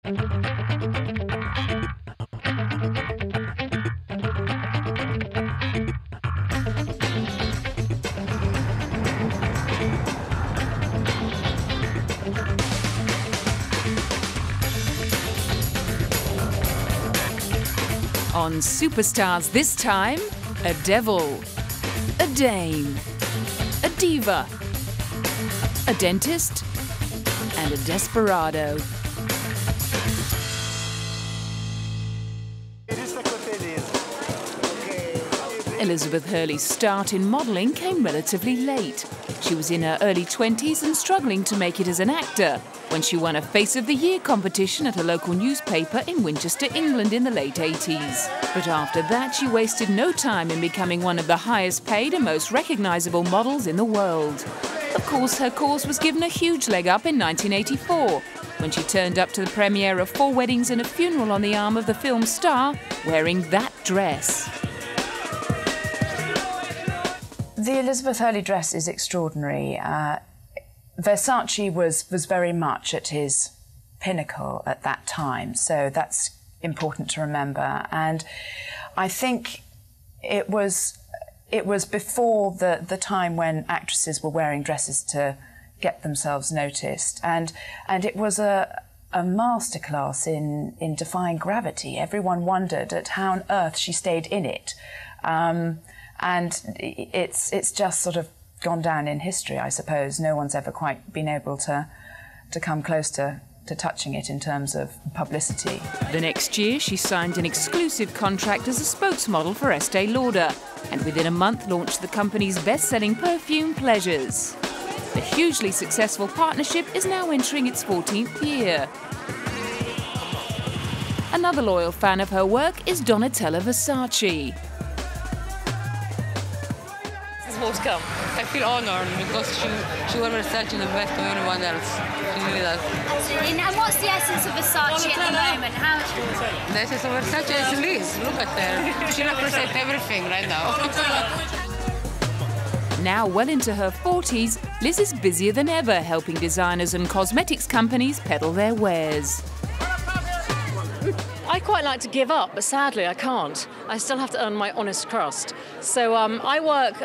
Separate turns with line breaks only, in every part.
On Superstars this time, a devil, a dame, a diva, a dentist, and a desperado. Elizabeth Hurley's start in modelling came relatively late. She was in her early 20s and struggling to make it as an actor when she won a Face of the Year competition at a local newspaper in Winchester, England in the late 80s. But after that, she wasted no time in becoming one of the highest paid and most recognisable models in the world. Of course, her course was given a huge leg up in 1984, when she turned up to the premiere of 4 Weddings and a Funeral on the arm of the film star, wearing that dress.
The Elizabeth Hurley dress is extraordinary. Versace was very much at his pinnacle at that time, so that's important to remember. And I think it was before the time when actresses were wearing dresses to get themselves noticed, and it was a masterclass in defying gravity. Everyone wondered at how on earth she stayed in it. And it's just sort of gone down in history, I suppose. No one's ever quite been able to come close to touching it in terms of publicity.
The next year, she signed an exclusive contract as a spokesmodel for Estee Lauder, and within a month launched the company's best-selling perfume, Pleasures. The hugely successful partnership is now entering its 14th year. Another loyal fan of her work is Donatella Versace.
More to come. I feel honoured because she wore Versace the best of anyone else. She really does.
Absolutely. And what's the essence of Versace at the moment?
The essence of Versace is Liz. Look at her. She represents everything right now.
Now well into her 40s, Liz is busier than ever helping designers and cosmetics companies peddle their wares.
I quite like to give up, but sadly I can't. I still have to earn my honest crust. So I work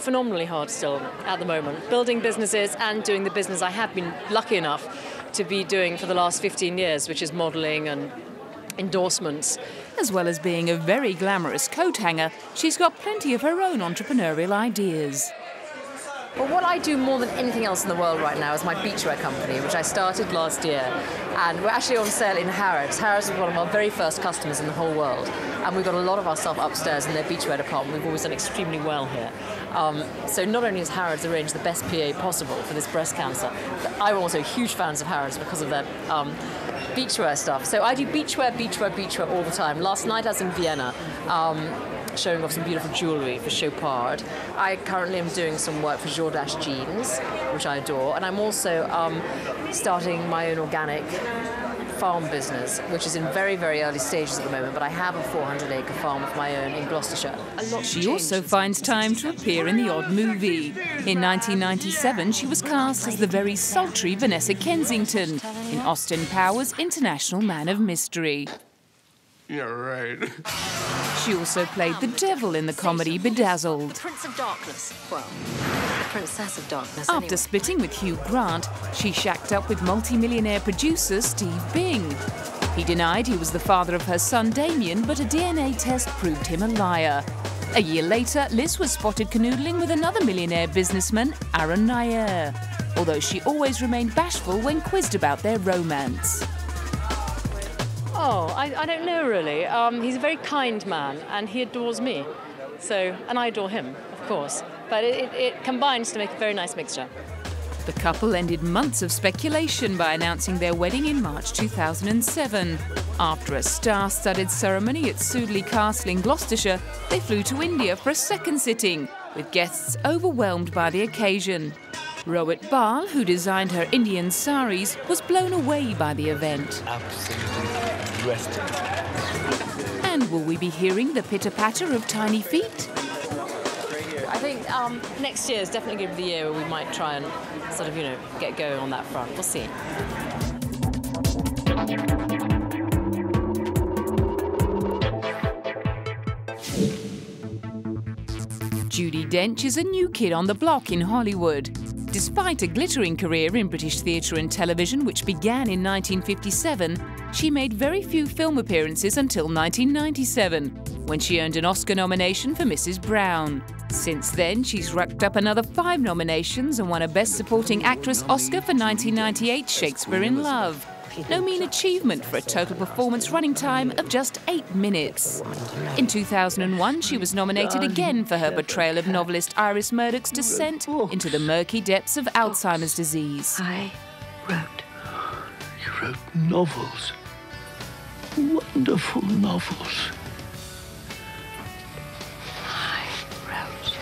phenomenally hard still at the moment, building businesses and doing the business I have been lucky enough to be doing for the last 15 years, which is modelling and endorsements.
As well as being a very glamorous coat hanger, she's got plenty of her own entrepreneurial ideas.
Well, what I do more than anything else in the world right now is my beachwear company, which I started last year. And we're actually on sale in Harrods. Harrods is one of our very first customers in the whole world. And we've got a lot of our stuff upstairs in their beachwear department. We've always done extremely well here. So not only has Harrods arranged the best PA possible for this breast cancer, but I'm also huge fans of Harrods because of their beachwear stuff. So I do beachwear all the time. Last night I was in Vienna. Showing off some beautiful jewellery for Chopard. I currently am doing some work for Jordache jeans, which I adore, and I'm also starting my own organic farm business, which is in very, very early stages at the moment, but I have a 400-acre farm of my own in Gloucestershire.
She also finds time to appear in the odd movie. In 1997, she was cast as the very sultry Vanessa Kensington in Austin Powers' International Man of Mystery.
Yeah, right.
She also played the devil in the comedy Bedazzled.
Prince of Darkness. Well, the Princess of Darkness.
After
anyway.
splitting with Hugh Grant, she shacked up with multi-millionaire producer Steve Bing. He denied he was the father of her son Damien, but a DNA test proved him a liar. A year later, Liz was spotted canoodling with another millionaire businessman, Aaron Nair, although she always remained bashful when quizzed about their romance.
Oh, I don't know really. He's a very kind man and he adores me. And I adore him, of course. But it combines to make a very nice mixture.
The couple ended months of speculation by announcing their wedding in March 2007. After a star-studded ceremony at Sudeley Castle in Gloucestershire, they flew to India for a second sitting, with guests overwhelmed by the occasion. Rohit Bal, who designed her Indian saris, was blown away by the event.
Absolutely breathtaking.
And will we be hearing the pitter-patter of tiny feet?
I think next year is definitely going to be the year where we might try and sort of, get going on that front. We'll see.
Dench is a new kid on the block in Hollywood. Despite a glittering career in British theatre and television, which began in 1957, she made very few film appearances until 1997, when she earned an Oscar nomination for Mrs. Brown. Since then, she's racked up another 5 nominations and won a Best Supporting Actress Oscar for 1998's Shakespeare in Love. No mean achievement for a total performance running time of just 8 minutes. In 2001, she was nominated again for her portrayal of novelist Iris Murdoch's descent into the murky depths of Alzheimer's disease.
I wrote.
You wrote novels. Wonderful novels.
I wrote.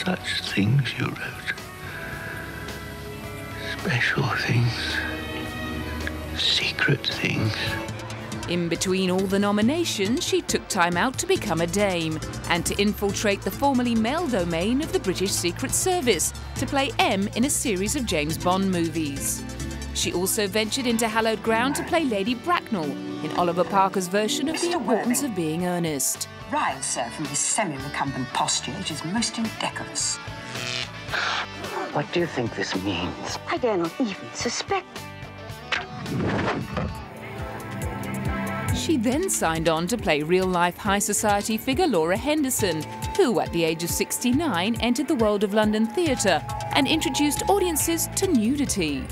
Such things you wrote. Special things. Secret things.
In between all the nominations, she took time out to become a dame and to infiltrate the formerly male domain of the British Secret Service to play M in a series of James Bond movies. She also ventured into hallowed ground to play Lady Bracknell in Oliver Parker's version of The Importance of Being Earnest.
Rise, sir, from this semi-recumbent posture. It is most indecorous.
What do you think this means?
I dare not even suspect.
She then signed on to play real-life high society figure Laura Henderson, who, at the age of 69, entered the world of London theatre and introduced audiences to nudity.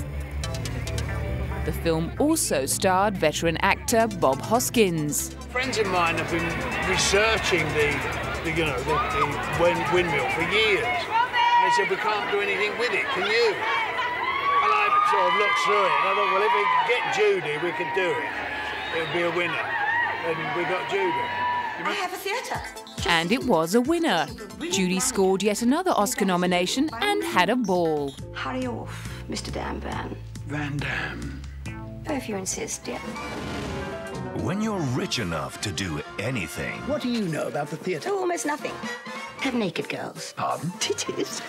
The film also starred veteran actor Bob Hoskins.
Friends of mine have been researching the windmill for years. And they said, we can't do anything with it, can you? And I sort of looked through it and I thought, well, if we get Judi, we could do it. It would be a winner. And we got Judi.
I have a theatre.
And it was a winner. Judi scored yet another Oscar nomination and had a ball.
Hurry off, Mr. Damban.
Van Damme.
Oh, if you insist, dear.
When you're rich enough to do anything...
What do you know about the theatre?
Oh, almost nothing. Have naked girls.
Pardon?
Titties.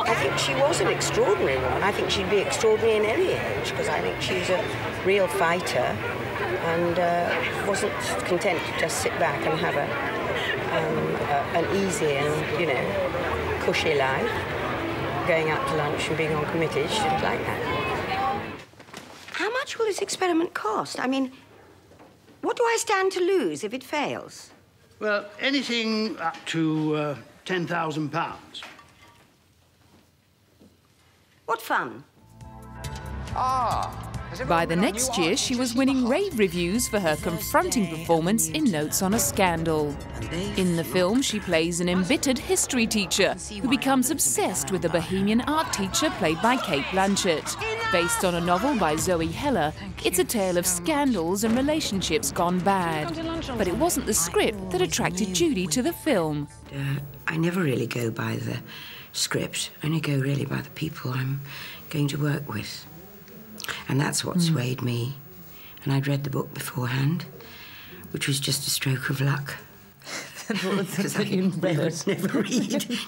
I think she was an extraordinary woman. I think she'd be extraordinary in any age, because I think she's a real fighter and wasn't content to just sit back and have an easy and, cushy life. Going out to lunch and being on committees, she didn't like that. How much will this experiment cost? I mean, what do I stand to lose if it fails?
Well, anything up to £10,000.
What fun.
By the next year, she was winning rave reviews for her confronting performance in Notes on a Scandal. In the film, she plays an embittered history teacher who becomes obsessed with a bohemian art teacher played by Kate Blanchett. Based on a novel by Zoe Heller, it's a tale of scandals and relationships gone bad. But it wasn't the script that attracted Judi to the film.
I never really go by the script. I only go really by the people I'm going to work with. And that's what swayed me. And I'd read the book beforehand, which was just a stroke of luck. Because I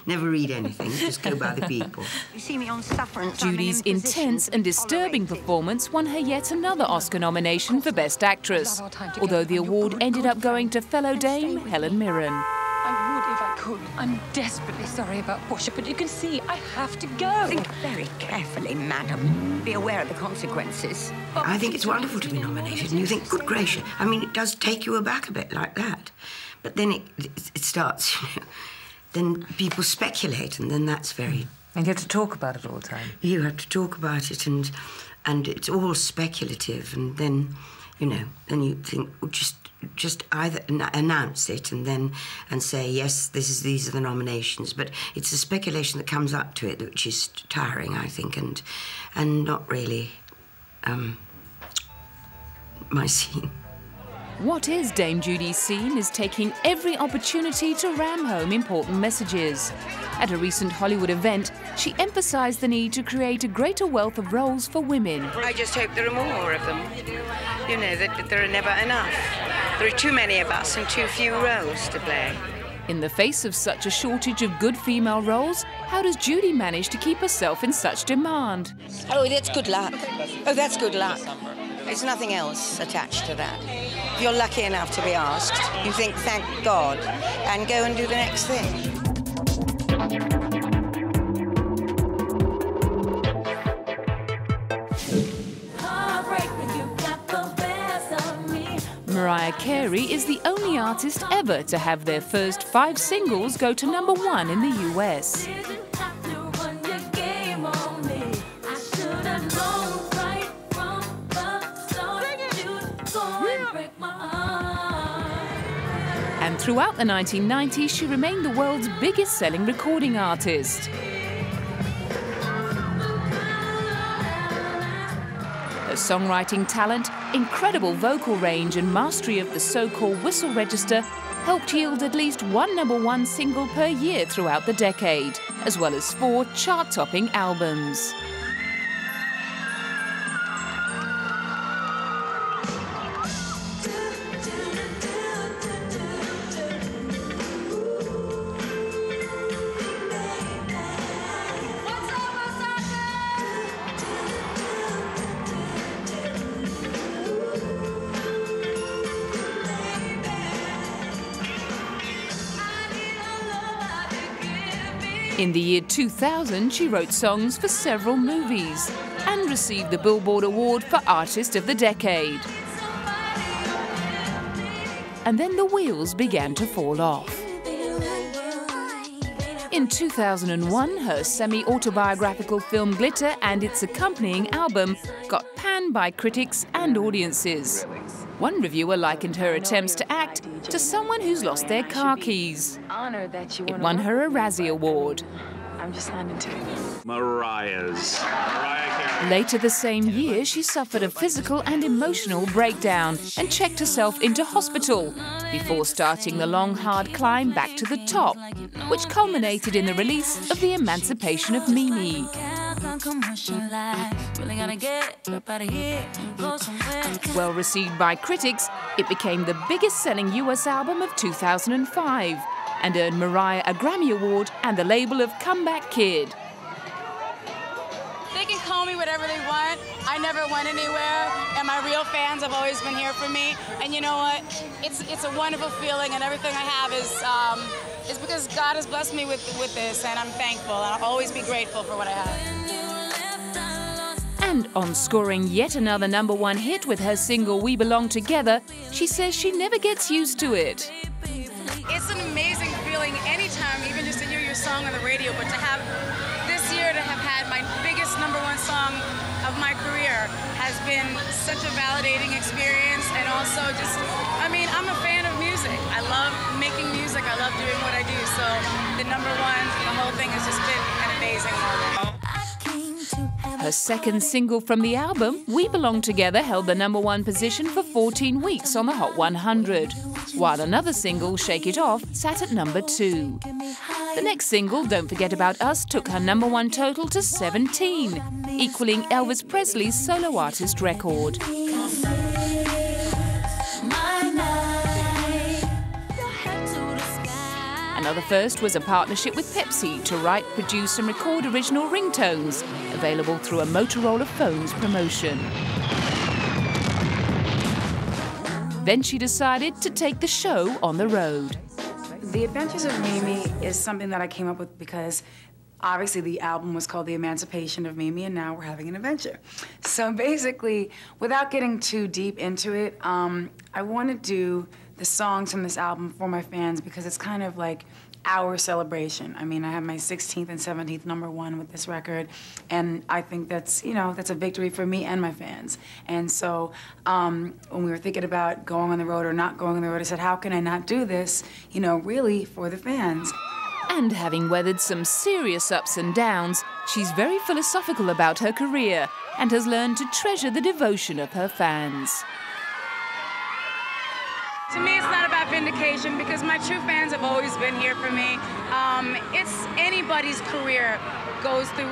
never read anything, just go by the people. You see me on sufferance.
Judi's intense and disturbing performance won her yet another Oscar nomination for Best Actress, although the award ended up going to fellow dame Helen Mirren.
I would if I could. I'm desperately sorry about Portia, but you can see I have to go.
Think very carefully, madam. Be aware of the consequences. I think it's wonderful to be nominated, and you think, good gracious. I mean, it does take you aback a bit like that. But then it starts, then people speculate, and then that's very...
And you have to talk about it all the time.
You have to talk about it, and it's all speculative, and then, then you think, well, just either announce it and say, yes, these are the nominations. But it's the speculation that comes up to it which is tiring, I think, and not really my scene.
What is Dame Judi's scene is taking every opportunity to ram home important messages. At a recent Hollywood event, she emphasised the need to create a greater wealth of roles for women.
I just hope there are more of them. That there are never enough. There are too many of us and too few roles to play.
In the face of such a shortage of good female roles, how does Judi manage to keep herself in such demand?
Oh, that's good luck. Oh, that's good luck. There's nothing else attached to that. If you're lucky enough to be asked, you think, thank God, and go and do the next thing.
Mariah Carey is the only artist ever to have their first 5 singles go to #1 in the US. And throughout the 1990s, she remained the world's biggest-selling recording artist. Her songwriting talent, incredible vocal range and mastery of the so-called whistle register helped yield at least 1 #1 single per year throughout the decade, as well as 4 chart-topping albums. In the year 2000, she wrote songs for several movies and received the Billboard Award for Artist of the Decade. And then the wheels began to fall off. In 2001, her semi-autobiographical film Glitter and its accompanying album got panned by critics and audiences. One reviewer likened her attempts to act to someone who's lost their car keys. It won her a Razzie Award.
I'm just handing to you.
Mariah Carey.
Later the same year, she suffered a physical and emotional breakdown and checked herself into hospital before starting the long, hard climb back to the top, which culminated in the release of The Emancipation of Mimi. Well received by critics, it became the biggest-selling US album of 2005 and earned Mariah a Grammy Award and the label of Comeback Kid.
They can call me whatever they want. I never went anywhere, and my real fans have always been here for me. And you know what? It's a wonderful feeling, and everything I have is because God has blessed me with this, and I'm thankful. And I'll always be grateful for what I have.
And on scoring yet another #1 hit with her single We Belong Together, she says she never gets used to it.
It's an amazing feeling anytime, even just to hear your song on the radio, but to have this year to have had my biggest #1 song of my career has been such a validating experience. And also just, I mean, I'm a fan of music. I love making music. I love doing what I do. So the #1, the whole thing has just been an amazing moment.
Her second single from the album, We Belong Together, held the #1 position for 14 weeks on the Hot 100, while another single, Shake It Off, sat at #2. The next single, Don't Forget About Us, took her #1 total to 17, equaling Elvis Presley's solo artist record. Another first was a partnership with Pepsi to write, produce and record original ringtones, available through a Motorola Phones promotion. Then she decided to take the show on the road.
The Adventures of Mimi is something that I came up with because obviously the album was called The Emancipation of Mimi, and now we're having an adventure. So basically, without getting too deep into it, I want to do the songs from this album for my fans because it's kind of like our celebration. I mean, I have my 16th and 17th #1 with this record, and I think that's, you know, that's a victory for me and my fans. And so when we were thinking about going on the road or not going on the road, I said, how can I not do this, you know, really for the fans?
And having weathered some serious ups and downs, she's very philosophical about her career and has learned to treasure the devotion of her fans.
To me, it's not about vindication because my true fans have always been here for me. It's anybody's career goes through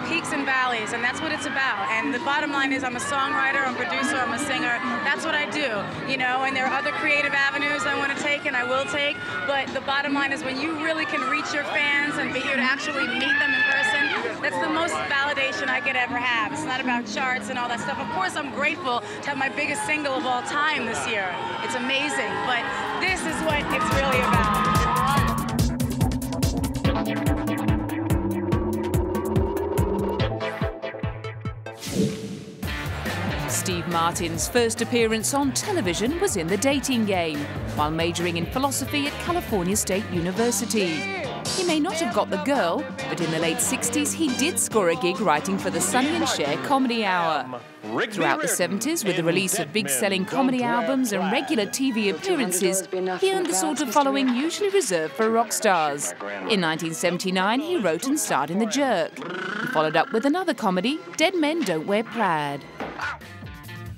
peaks and valleys, and that's what it's about. And the bottom line is I'm a songwriter, I'm a producer, I'm a singer. That's what I do, you know, and there are other creative avenues I want to take and I will take, but the bottom line is when you really can reach your fans and be here to actually meet them in person, that's the most validation I could ever have. It's not about charts and all that stuff. Of course, I'm grateful to have my biggest single of all time this year. It's amazing, but this is what it's really about.
Steve Martin's first appearance on television was in The Dating Game, while majoring in philosophy at California State University. He may not have got the girl, but in the late 60s he did score a gig writing for the Sonny and Cher Comedy Hour. Throughout the 70s, with the release of big-selling comedy albums and regular TV appearances, he earned the sort of following usually reserved for rock stars. In 1979, he wrote and starred in The Jerk. He followed up with another comedy, Dead Men Don't Wear Plaid.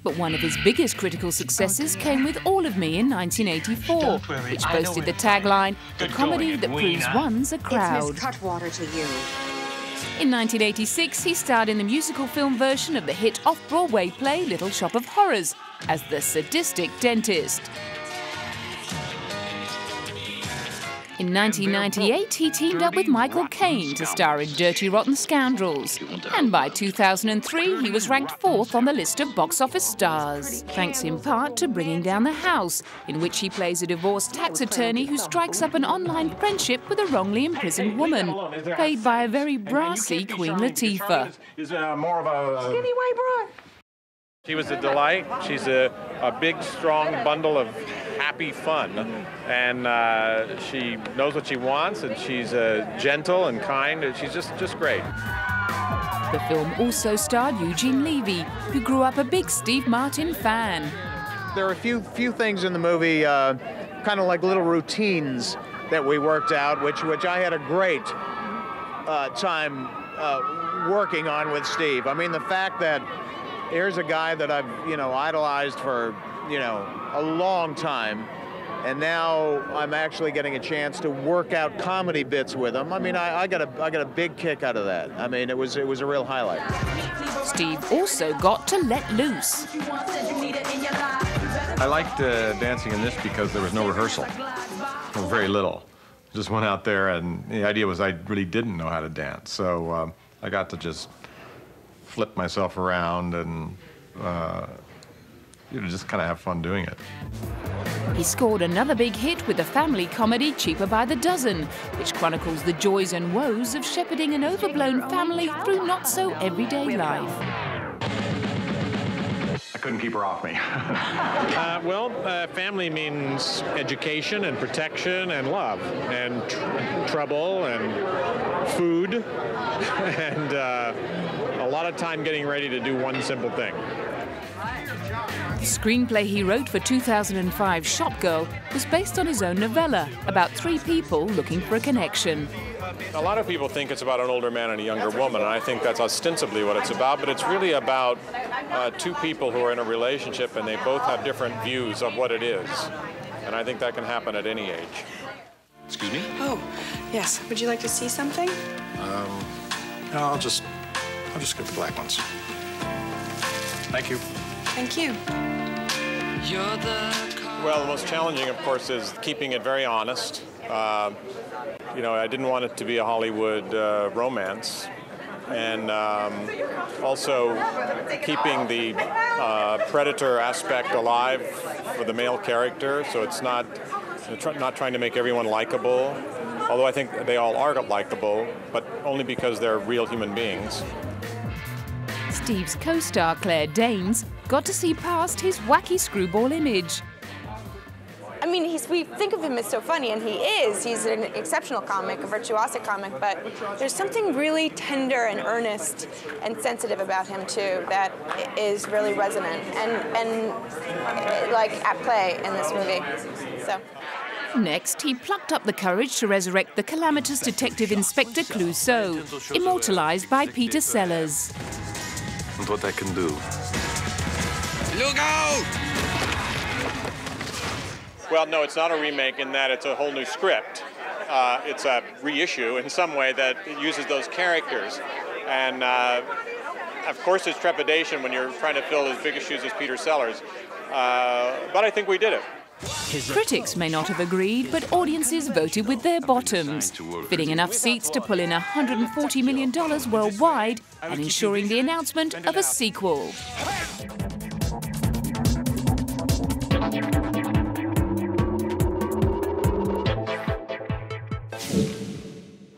But one of his biggest critical successes came with All of Me in 1984, which boasted the tagline, "The comedy that proves one's a crowd."
It's Miss Cutwater to you.
In 1986, he starred in the musical film version of the hit off-Broadway play Little Shop of Horrors as the sadistic dentist. In 1998, he teamed up with Michael Caine to star in Dirty Rotten Scoundrels. And by 2003, he was ranked 4th on the list of box office stars, thanks in part to Bringing Down the House, in which he plays a divorced tax attorney who strikes up an online friendship with a wrongly imprisoned woman, played by a very brassy Queen Latifah.
More of a
skinny white broad.
She was a delight. She's a big, strong bundle of happy fun, and she knows what she wants, and she's gentle and kind, and she's just great.
The film also starred Eugene Levy, who grew up a big Steve Martin fan.
There are a few things in the movie, kind of like little routines that we worked out, which I had a great time working on with Steve. I mean, the fact that here's a guy that I've, idolized for, a long time, and now I'm actually getting a chance to work out comedy bits with him. I mean, I got a big kick out of that. I mean, it was a real highlight.
Steve also got to let loose.
I liked dancing in this because there was no rehearsal, or very little. Just went out there, and the idea was I really didn't know how to dance, so I got to just flip myself around and just kind of have fun doing it.
He scored another big hit with the family comedy Cheaper by the Dozen, which chronicles the joys and woes of shepherding an overblown family through not-so-everyday life.
I couldn't keep her off me.
Family means education and protection and love and trouble and food and a lot of time getting ready to do one simple thing.
The screenplay he wrote for 2005's Shop Girl was based on his own novella about 3 people looking for a connection.
A lot of people think it's about an older man and a younger woman, and I think that's ostensibly what it's about, but it's really about 2 people who are in a relationship and they both have different views of what it is. And I think that can happen at any age.
Excuse me?
Oh, yes. Would you like to see something?
No, I'll just get the black ones. Thank you.
Thank you.
Well, the most challenging, of course, is keeping it very honest. I didn't want it to be a Hollywood romance. And also keeping the predator aspect alive for the male character, so it's not trying to make everyone likable, although I think they all are likable, but only because they're real human beings.
Steve's co-star Claire Danes got to see past his wacky screwball image.
I mean, we think of him as so funny, and he is. He's an exceptional comic, a virtuosic comic, but there's something really tender and earnest and sensitive about him, too, that is really resonant and like, at play in this movie. So.
Next, he plucked up the courage to resurrect the calamitous Detective Inspector Clouseau, immortalized by Peter Sellers.
And what I can do.
Look out! Well, no, it's not a remake in that it's a whole new script. It's a reissue in some way that uses those characters. And of course, there's trepidation when you're trying to fill as big a shoes as Peter Sellers. But I think we did it.
Critics may not have agreed, but audiences voted with their bottoms, filling enough seats to pull in $140 million worldwide and ensuring the announcement of a sequel.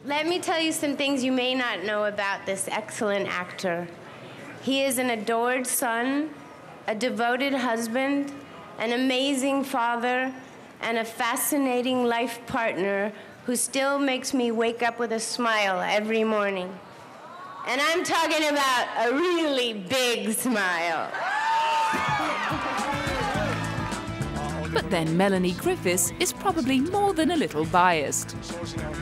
Let me tell you some things you may not know about this excellent actor. He is an adored son, a devoted husband, an amazing father, and a fascinating life partner who still makes me wake up with a smile every morning. And I'm talking about a really big smile.
But then Melanie Griffiths is probably more than a little biased.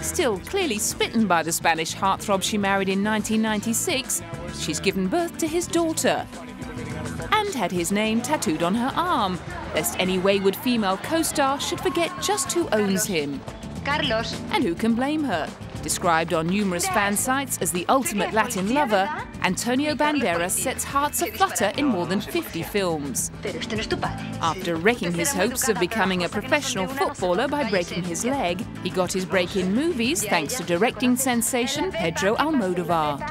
Still clearly smitten by the Spanish heartthrob she married in 1996, she's given birth to his daughter and had his name tattooed on her arm, lest any wayward female co-star should forget just who owns him.
Carlos.
And who can blame her? Described on numerous fan sites as the ultimate Latin lover, Antonio Banderas sets hearts aflutter in more than 50 films. After wrecking his hopes of becoming a professional footballer by breaking his leg, he got his break in movies thanks to directing sensation Pedro Almodovar.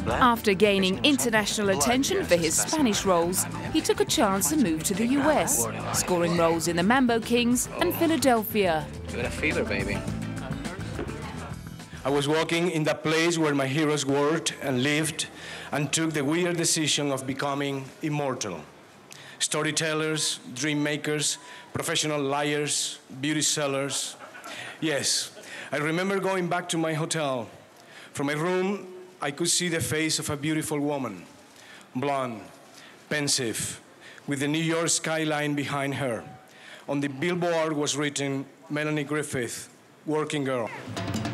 After gaining international attention for his Spanish roles, he took a chance and moved to the US, scoring roles in The Mambo Kings and Philadelphia.
You got a fever, baby. I was walking in the place where my heroes worked and lived and took the weird decision of becoming immortal. Storytellers, dream makers, professional liars, beauty sellers. Yes, I remember going back to my hotel. From my room, I could see the face of a beautiful woman, blonde, pensive, with the New York skyline behind her. On the billboard was written, Melanie Griffith, working girl.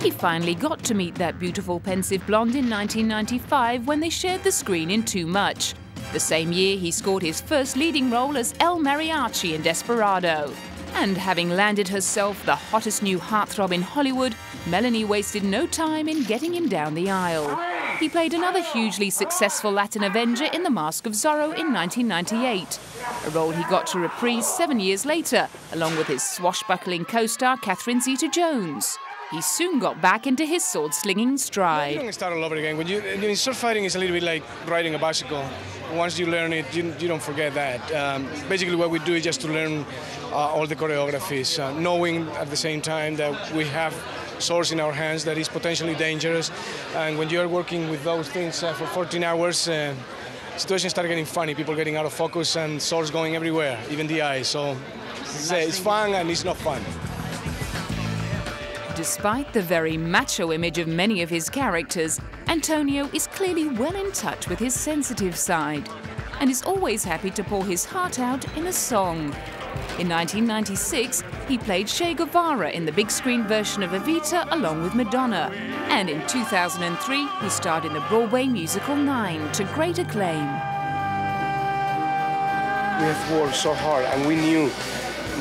He finally got to meet that beautiful pensive blonde in 1995 when they shared the screen in Too Much. The same year, he scored his first leading role as El Mariachi in Desperado. And having landed herself the hottest new heartthrob in Hollywood, Melanie wasted no time in getting him down the aisle. He played another hugely successful Latin Avenger in The Mask of Zorro in 1998, a role he got to reprise 7 years later, along with his swashbuckling co-star Catherine Zeta-Jones. He soon got back into his sword-slinging stride.
You don't start all over again. When sword fighting is a little bit like riding a bicycle. Once you learn it, you don't forget that. Basically, what we do is just to learn all the choreographies, knowing at the same time that we have swords in our hands that is potentially dangerous. And when you are working with those things for 14 hours, situations start getting funny. People getting out of focus and swords going everywhere, even the eyes. So it's fun and it's not fun.
Despite the very macho image of many of his characters, Antonio is clearly well in touch with his sensitive side and is always happy to pour his heart out in a song. In 1996, he played Che Guevara in the big screen version of Evita along with Madonna. And in 2003, he starred in the Broadway musical 9 to great acclaim.
We have worked so hard and we knew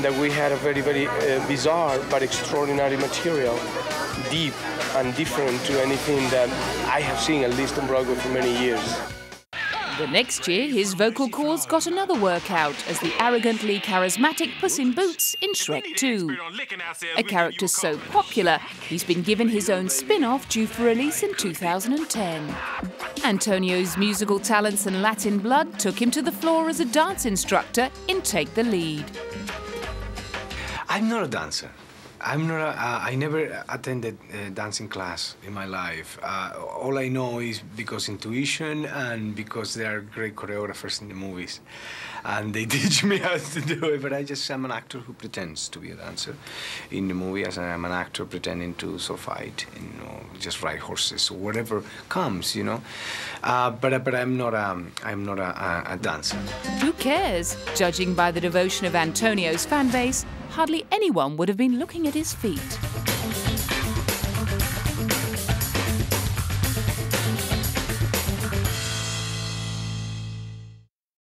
that we had a very, very bizarre but extraordinary material, deep and different to anything that I have seen, at least on Broadway, for many years.
The next year, his vocal cords got another workout as the arrogantly charismatic Puss in Boots in Shrek 2. A character so popular, he's been given his own spin-off due for release in 2010. Antonio's musical talents and Latin blood took him to the floor as a dance instructor in Take the Lead.
I'm not a dancer. I never attended a dancing class in my life. All I know is because intuition and because there are great choreographers in the movies. And they teach me how to do it, but I'm an actor who pretends to be a dancer in the movie, as I'm an actor pretending to fight, just ride horses or whatever comes, But I'm not a dancer.
Who cares? Judging by the devotion of Antonio's fan base, hardly anyone would have been looking at his feet.